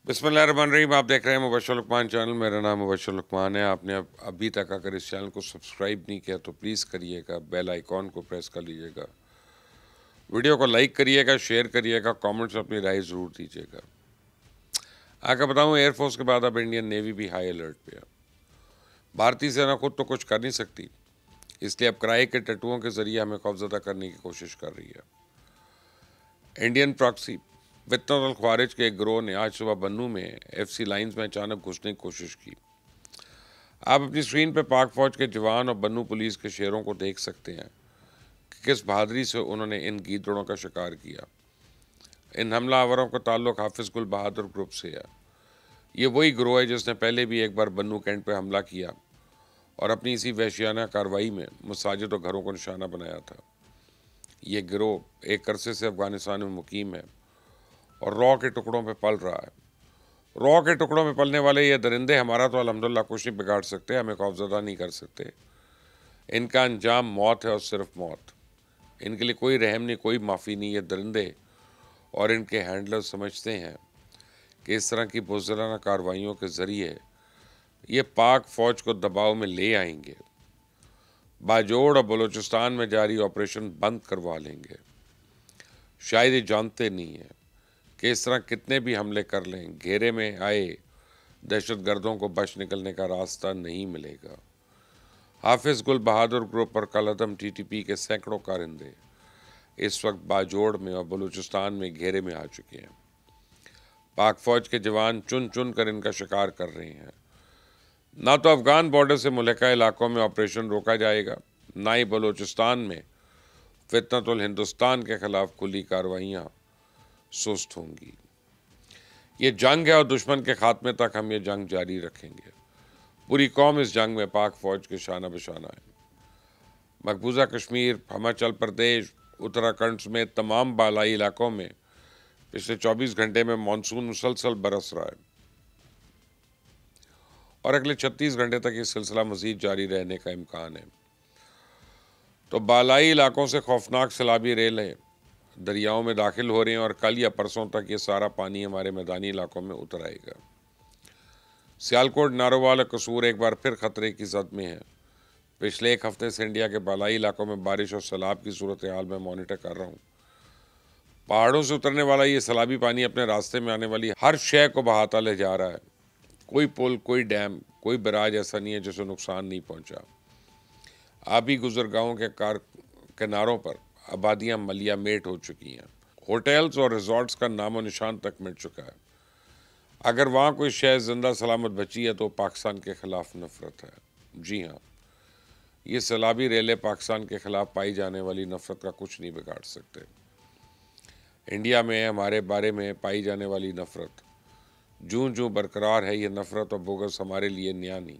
बिस्मिल्लाहिर्रहमानिर्रहीम। आप देख रहे हैं मुबश्शिर लुकमान चैनल। मेरा नाम मुबश्शिर लुकमान है। आपने अभी तक अगर इस चैनल को सब्सक्राइब नहीं किया तो प्लीज़ करिएगा, बेल आइकॉन को प्रेस कर लीजिएगा, वीडियो को लाइक करिएगा, शेयर करिएगा, कमेंट्स में अपनी राय ज़रूर दीजिएगा। आगे बताऊँ, एयरफोर्स के बाद अब इंडियन नेवी भी हाई अलर्ट पे है। भारतीय सेना खुद तो कुछ कर नहीं सकती, इसलिए अब किराए के टैटुओं के ज़रिए हमें खौफजदा करने की कोशिश कर रही है। इंडियन प्रॉक्सी वित्तल ख्वारिज के एक गिरोह ने आज सुबह बन्नू में FC लाइन्स में अचानक घुसने की कोशिश की। आप अपनी स्क्रीन पर पाक फौज के जवान और बन्नू पुलिस के शेरों को देख सकते हैं कि किस बहादुरी से उन्होंने इन गीदड़ों का शिकार किया। इन हमलावरों का ताल्लुक हाफिज गुल बहादुर ग्रुप से है। ये वही गिरोह है जिसने पहले भी एक बार बन्नू कैंट पर हमला किया और अपनी इसी वहशियाना कार्रवाई में मसाजिद और घरों को निशाना बनाया था। ये गिरोह एक अरसे से अफगानिस्तान में मुकीम है और रॉ के टुकड़ों पे पल रहा है। रॉ के टुकड़ों में पलने वाले ये दरिंदे हमारा तो अल्हम्दुलिल्लाह कुछ नहीं बिगाड़ सकते, हमें खौफजदा नहीं कर सकते। इनका अंजाम मौत है और सिर्फ मौत। इनके लिए कोई रहम नहीं, कोई माफ़ी नहीं। ये दरिंदे और इनके हैंडलर समझते हैं कि इस तरह की बुज़दिलाना कार्रवाइयों के ज़रिए ये पाक फ़ौज को दबाव में ले आएंगे, बाजोड़ और बलूचिस्तान में जारी ऑपरेशन बंद करवा लेंगे। शायद ये जानते नहीं हैं कि इस तरह कितने भी हमले कर लें, घेरे में आए दहशतगर्दों को बच निकलने का रास्ता नहीं मिलेगा। हाफिज गुल बहादुर ग्रुप और कलअदम TTP के सैकड़ों कारिंदे इस वक्त बाजोड़ में और बलूचिस्तान में घेरे में आ चुके हैं। पाक फौज के जवान चुन चुन कर इनका शिकार कर रहे हैं। ना तो अफगान बॉर्डर से मुल्का इलाकों में ऑपरेशन रोका जाएगा, ना ही बलूचिस्तान में फितनतुल हिंदुस्तान के खिलाफ खुली कार्रवाइयाँ सुस्त होंगी। ये जंग है और दुश्मन के खात्मे तक हम ये जंग जारी रखेंगे। पूरी कौम इस जंग में पाक फौज के शाना बशाना है। मकबूजा कश्मीर, हिमाचल प्रदेश, उत्तराखंड समेत तमाम बालाई इलाकों में पिछले 24 घंटे में मानसून मुसलसल बरस रहा है और अगले 36 घंटे तक ये सिलसिला मजीद जारी रहने का इम्कान है। तो बालाई इलाकों से खौफनाक सैलाबी रेलें दरियाओं में दाखिल हो रहे हैं और कल या परसों तक ये सारा पानी हमारे मैदानी इलाकों में उतर आएगा। सियालकोट, नारोवाल और कसूर एक बार फिर खतरे की जद में है। पिछले एक हफ्ते से इंडिया के बालाई इलाकों में बारिश और सैलाब की सूरत हाल में मॉनिटर कर रहा हूँ। पहाड़ों से उतरने वाला ये सैलाबी पानी अपने रास्ते में आने वाली हर शय को बहाता ले जा रहा है। कोई पुल, कोई डैम, कोई बराज ऐसा नहीं है जिसे नुकसान नहीं पहुँचा। आबी गुजरगाहों के किनारों पर आबादियां मलिया मेट हो चुकी हैं। होटल्स और रिजॉर्ट्स का नामो निशान तक मिट चुका है। अगर वहाँ कोई शय जिंदा सलामत बची है तो पाकिस्तान के खिलाफ नफरत है। जी हाँ, ये सैलाबी रेले पाकिस्तान के खिलाफ पाई जाने वाली नफरत का कुछ नहीं बिगाड़ सकते। इंडिया में हमारे बारे में पाई जाने वाली नफरत जूं जूं बरकरार है। ये नफरत और बोगस हमारे लिए नया नहीं,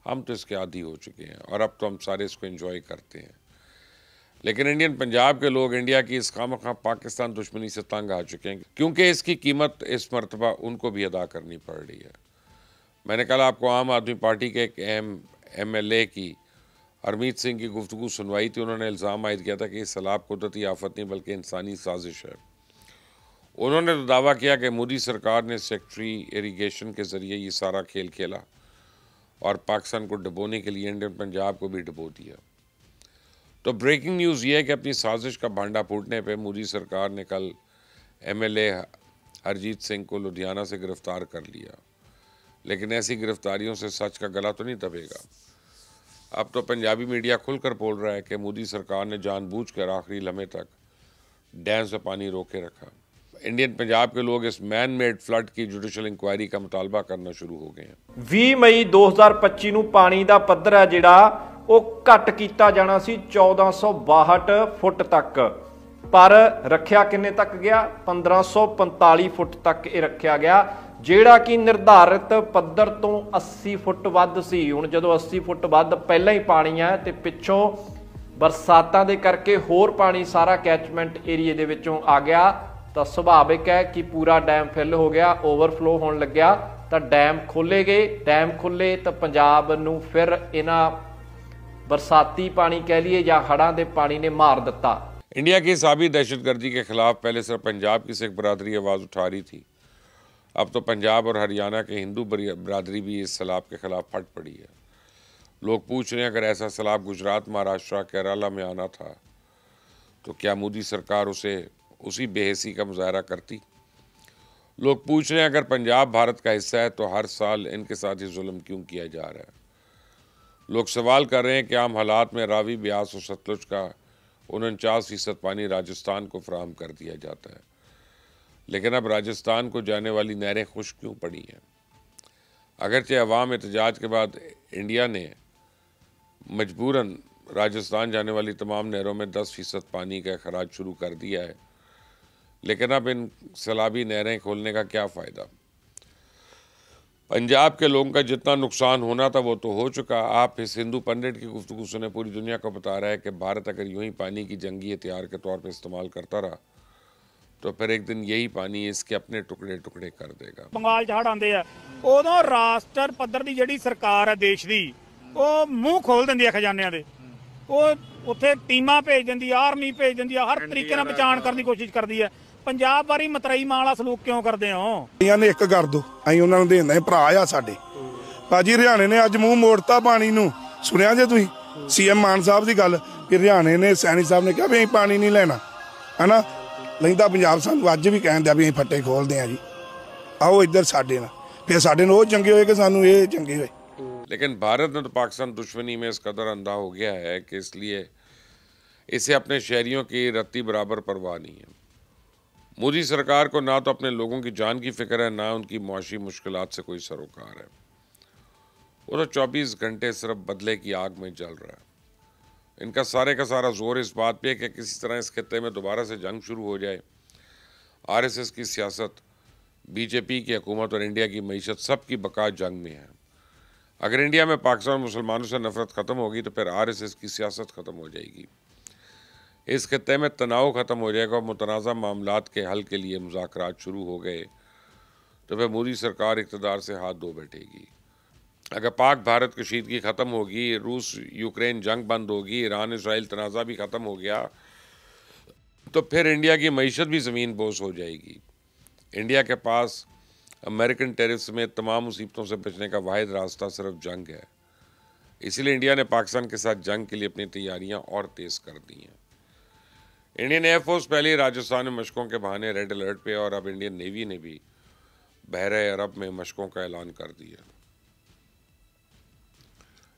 हम तो इसके आदी हो चुके हैं और अब तो हम सारे इसको एंजॉय करते हैं। लेकिन इंडियन पंजाब के लोग इंडिया की इस खामखा पाकिस्तान दुश्मनी से तंग आ चुके हैं, क्योंकि इसकी कीमत इस मरतबा उनको भी अदा करनी पड़ रही है। मैंने कल आपको आम आदमी पार्टी के एक MLA की हरमीत सिंह की गुफ्तगू सुनवाई थी। उन्होंने इल्ज़ाम आयद किया था कि सैलाब कुदरती आफत नहीं बल्कि इंसानी साजिश है। उन्होंने तो दावा किया कि मोदी सरकार ने सेक्रेटरी इरीगेशन के ज़रिए ये सारा खेल खेला और पाकिस्तान को डुबोने के लिए इंडियन पंजाब को भी डुबो दिया। तो ब्रेकिंग न्यूज़ ये है कि अपनी साजिश का भांडा फूटने पे मोदी सरकार ने कल MLA हरजीत सिंह को लुधियाना से गिरफ्तार कर लिया। लेकिन ऐसी गिरफ्तारियों से सच का गला तो नहीं दबेगा। अब तो पंजाबी मीडिया खुलकर बोल रहा है कि मोदी सरकार ने जानबूझकर आखिरी लम्हे तक डैम से पानी रोके रखा। इंडियन पंजाब के लोग इस मैन मेड फ्लड की जुडिशल इंक्वायरी का मुतालबा करना शुरू हो गए हैं। 20 ਮਈ 2025 ਨੂੰ ਪਾਣੀ ਦਾ ਪੱਧਰ ਹੈ ਜਿਹੜਾ ਉਹ ਘਟ ਕੀਤਾ ਜਾਣਾ ਸੀ 1462 ਫੁੱਟ ਤੱਕ, ਪਰ ਰੱਖਿਆ ਕਿੰਨੇ ਤੱਕ ਗਿਆ? 1545 ਫੁੱਟ ਤੱਕ ਇਹ ਰੱਖਿਆ ਗਿਆ, ਜਿਹੜਾ ਕਿ ਨਿਰਧਾਰਿਤ ਪੱਧਰ ਤੋਂ 80 ਫੁੱਟ ਵੱਧ ਸੀ। ਹੁਣ ਜਦੋਂ 80 ਫੁੱਟ ਵੱਧ ਪਹਿਲਾਂ ਹੀ ਪਾਣੀ ਹੈ ਤੇ ਪਿੱਛੋਂ ਬਰਸਾਤਾਂ ਦੇ ਕਰਕੇ ਹੋਰ ਪਾਣੀ ਸਾਰਾ ਕੈਚਮੈਂਟ ਏਰੀਏ ਦੇ ਵਿੱਚੋਂ ਆ ਗਿਆ, ਤਾਂ ਸੁਭਾਵਿਕ ਹੈ ਕਿ ਪੂਰਾ ਡੈਮ ਫਿਲ ਹੋ ਗਿਆ, ਓਵਰਫਲੋ ਹੋਣ ਲੱਗਿਆ। ਤਾਂ ਡੈਮ ਖੋਲੇ ਗਏ, ਡੈਮ ਖੁੱਲੇ ਤਾਂ ਪੰਜਾਬ ਨੂੰ ਫਿਰ ਇਹਨਾਂ बरसाती पानी कह लिए या हड़ां दे पानी ने मार दिता। इंडिया की साबित दहशतगर्दी के खिलाफ पहले सिर्फ पंजाब की सिख बरादरी आवाज़ उठा रही थी, अब तो पंजाब और हरियाणा के हिंदू बरादरी भी इस सैलाब के खिलाफ फट पड़ी है। लोग पूछ रहे हैं अगर ऐसा सैलाब गुजरात, महाराष्ट्र, केरला में आना था तो क्या मोदी सरकार उसी बेहसी का मुजाहरा करती। लोग पूछ रहे हैं अगर पंजाब भारत का हिस्सा है तो हर साल इनके साथ ही जुल्म क्यों किया जा रहा है। लोग सवाल कर रहे हैं कि आम हालात में रावी, ब्यास और सतलुज का 49% पानी राजस्थान को फराहम कर दिया जाता है, लेकिन अब राजस्थान को जाने वाली नहरें खुश्क क्यों पड़ी हैं। अगरचे अवाम एहतजाज के बाद इंडिया ने मजबूरन राजस्थान जाने वाली तमाम नहरों में 10% पानी का खराज शुरू कर दिया है, लेकिन अब इन सैलाबी नहरें खोलने का क्या फ़ायदा। पंजाब के लोगों का जितना नुकसान होना था वो तो हो चुका। आप इस हिंदू पंडित की गुफ्तगू सुने पूरी दुनिया को बता रहा है कि भारत अगर यूं ही पानी की जंगी हथियार के तौर पर इस्तेमाल करता रहा तो फिर एक दिन यही पानी इसके अपने टुकड़े टुकड़े कर देगा। बंगाल च हड़ आते हैं उदों राष्ट्र पद्धर की जिहड़ी सरकार है देश की वो मुंह खोल देंदी है खजानिਆਂ ਦੇ। ਉਹ ਉੱਥੇ ਟੀਮਾਂ ਭੇਜ ਦਿੰਦੀ ਆ, ਆਰਮੀ ਭੇਜ ਦਿੰਦੀ ਆ, ਹਰ ਤਰੀਕੇ ਨਾਲ ਬਚਾਉਣ ਕਰਨ ਦੀ ਕੋਸ਼ਿਸ਼ ਕਰਦੀ ਹੈ। ਪੰਜਾਬ ਵਾਰੀ ਮਤਰਈ ਮਾਂ ਵਾਲਾ ਸਲੂਕ ਕਿਉਂ ਕਰਦੇ ਹੋ? ਇਹਨਾਂ ਨੇ ਇੱਕ ਕਰ ਦੋ, ਅਸੀਂ ਉਹਨਾਂ ਨੂੰ ਦੇਂਦੇ ਭਰਾ ਆ ਸਾਡੇ। ਭਾਜੀ ਹਰਿਆਣੇ ਨੇ ਅੱਜ ਮੂੰਹ ਮੋੜਤਾ ਪਾਣੀ ਨੂੰ, ਸੁਣਿਆ ਜੇ ਤੁਸੀਂ ਸੀਐਮ ਮਾਨ ਸਾਹਿਬ ਦੀ ਗੱਲ ਕਿ ਹਰਿਆਣੇ ਨੇ ਸੈਣੀ ਸਾਹਿਬ ਨੇ ਕਿਹਾ ਵੀ ਅਸੀਂ ਪਾਣੀ ਨਹੀਂ ਲੈਣਾ ਹਨਾ। ਲੈਂਦਾ ਪੰਜਾਬ ਸਾਨੂੰ ਅੱਜ ਵੀ ਕਹਿੰਦੇ ਆ ਵੀ ਅਸੀਂ ਫੱਟੇ ਖੋਲਦੇ ਆ ਜੀ, ਆਓ ਇੱਧਰ ਸਾਡੇ ਨਾਲ, ਫਿਰ ਸਾਡੇ ਨੂੰ ਉਹ ਚੰਗੇ ਹੋਏ ਕਿ ਸਾਨੂੰ ਇਹ चंगे ਹੋਏ। लेकिन भारत ने तो पाकिस्तान दुश्मनी में इस कदर अंधा हो गया है कि इसलिए इसे अपने शहरियों की रत्ती बराबर परवाह नहीं है। मोदी सरकार को ना तो अपने लोगों की जान की फिक्र है, ना उनकी मुआशी मुश्किलात से कोई सरोकार है। वो तो 24 घंटे सिर्फ बदले की आग में जल रहा है। इनका सारे का सारा जोर इस बात पे है कि किसी तरह इस खित्ते में दोबारा से जंग शुरू हो जाए। RSS की सियासत, BJP की हुकूमत और इंडिया की मईशत सब की बका जंग में है। अगर इंडिया में पाकिस्तान और मुसलमानों से नफरत ख़त्म होगी तो फिर RSS की सियासत ख़त्म हो जाएगी। इस खित्ते में तनाव ख़त्म हो जाएगा और मुतनाज़ा मामलात के हल के लिए मुज़ाकरात शुरू हो गए तो फिर मोदी सरकार इक़्तिदार से हाथ धो बैठेगी। अगर पाक भारत कशीदगी ख़त्म होगी, रूस यूक्रेन जंग बंद होगी, ईरान इसराइल तनाज़ा भी ख़त्म हो गया तो फिर इंडिया की मईशत भी ज़मीन बोस हो जाएगी। इंडिया के पास अमेरिकन टेरिफ्स में तमाम मुसीबतों से बचने का वाहिद रास्ता सिर्फ जंग है। इसीलिए इंडिया ने पाकिस्तान के साथ जंग के लिए अपनी तैयारियां और तेज़ कर दी हैं। इंडियन एयरफोर्स पहले ही राजस्थान में मशकों के बहाने रेड अलर्ट पे और अब इंडियन नेवी ने भी बहरे अरब में मशकों का ऐलान कर दिया।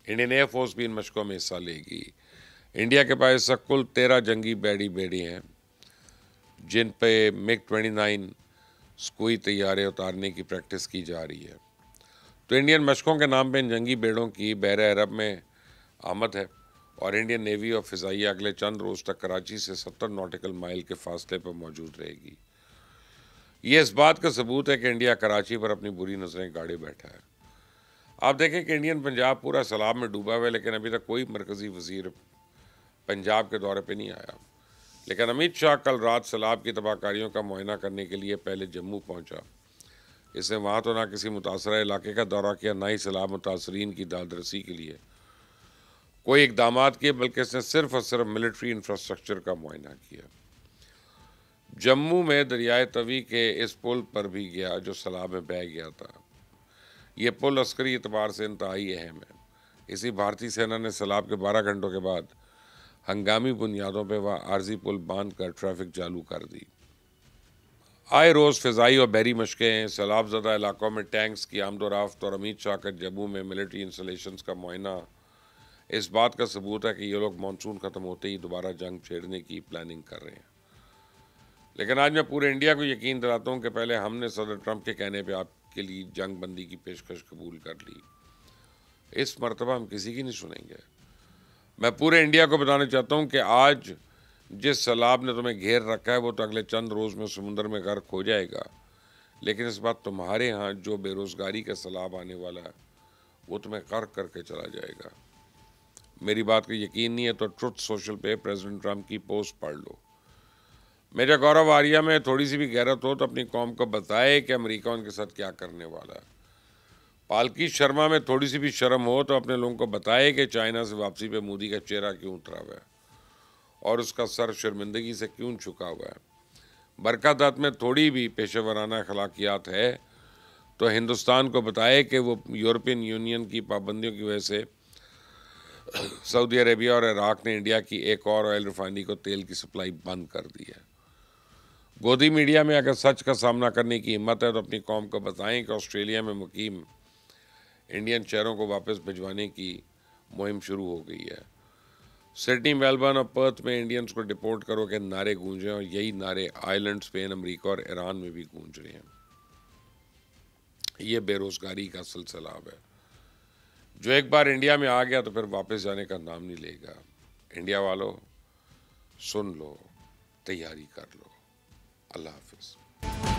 इंडियन एयरफोर्स भी इन मशकों में हिस्सा लेगी। इंडिया के पास इस कुल 13 जंगी बेड़ी हैं जिन पे MiG-29 स्कूई तैयारे उतारने की प्रैक्टिस की जा रही है। तो इंडियन मशकों के नाम पे इन जंगी बेड़ों की बहरे अरब में आमद है और इंडियन नेवी और फ़िज़ाइया अगले चंद रोज़ तक कराची से 70 नॉटिकल माइल के फासले पर मौजूद रहेगी। ये इस बात का सबूत है कि इंडिया कराची पर अपनी बुरी नज़रें गाड़े बैठा है। आप देखें कि इंडियन पंजाब पूरा सैलाब में डूबा हुआ है, लेकिन अभी तक कोई मरकज़ी वज़ीर पंजाब के दौरे पर नहीं आया। लेकिन अमित शाह कल रात सैलाब की तबाहकारियों का मुआयना करने के लिए पहले जम्मू पहुंचा। इसने वहाँ तो ना किसी मुतासरा इलाके का दौरा किया, ना ही सैलाब मुतासरीन की दादरसी के लिए कोई इकदाम किए, बल्कि इसने सिर्फ और सिर्फ मिलिट्री इंफ्रास्ट्रक्चर का मुआयना किया। जम्मू में दरियाए तवी के इस पुल पर भी गया जो सैलाब में बह गया था। ये पुल अस्करी एतबार से इंतहाई अहम है। इसी भारतीय सेना ने सैलाब के 12 घंटों के बाद हंगामी बुनियादों पर वह आर्जी पुल बांध कर ट्रैफिक चालू कर दी। आए रोज़ फ़िज़ाई और बहरी मशक़ें, सैलाब ज़दा इलाकों में टैंक्स की आमदोरफ्त और अमित शाह का जम्मू में मिलिट्री इंस्टॉलेशंस का मुआयना इस बात का सबूत है कि ये लोग मानसून ख़त्म होते ही दोबारा जंग छेड़ने की प्लानिंग कर रहे हैं। लेकिन आज मैं पूरे इंडिया को यकीन दिलाता हूँ कि पहले हमने सदर ट्रंप के कहने पर आपके लिए जंग बंदी की पेशकश कबूल कर ली। इस मरतबा हम किसी की नहीं सुनेंगे। मैं पूरे इंडिया को बताना चाहता हूँ कि आज जिस सैलाब ने तुम्हें घेर रखा है वो तो अगले चंद रोज़ में समुंदर में गर्क हो जाएगा, लेकिन इस बात तुम्हारे यहाँ जो बेरोज़गारी का सैलाब आने वाला है वो तुम्हें गर्क करके चला जाएगा। मेरी बात का यकीन नहीं है तो ट्रुथ सोशल पे प्रेसिडेंट ट्रंप की पोस्ट पढ़ लो। मेरे गौरव आर्या में थोड़ी सी भी गैरत हो तो अपनी कौम को बताए कि अमेरिका उनके साथ क्या करने वाला है। पालकी शर्मा में थोड़ी सी भी शर्म हो तो अपने लोगों को बताए कि चाइना से वापसी पे मोदी का चेहरा क्यों उतरा हुआ है और उसका सर शर्मिंदगी से क्यों झुका हुआ है। बरकत में थोड़ी भी पेशेवराना अखलाकियात है तो हिंदुस्तान को बताए कि वो यूरोपियन यूनियन की पाबंदियों की वजह से सऊदी अरेबिया और इराक ने इंडिया की एक और ऑयल रिफाइनरी को तेल की सप्लाई बंद कर दी है। गोदी मीडिया में अगर सच का सामना करने की हिम्मत है तो अपनी कौम को बताएं कि ऑस्ट्रेलिया में मुकीम इंडियन शहरों को वापस भिजवाने की मुहिम शुरू हो गई है। सिडनी, मेलबर्न और पर्थ में इंडियंस को डिपोर्ट करो के नारे गूंजे और यही नारे आयरलैंड, स्पेन, अमेरिका और ईरान में भी गूंज रहे हैं। ये बेरोजगारी का सिलसिलाब है। जो एक बार इंडिया में आ गया तो फिर वापस जाने का नाम नहीं लेगा। इंडिया वालों, सुन लो, तैयारी कर लो। अल्लाह हाफिज।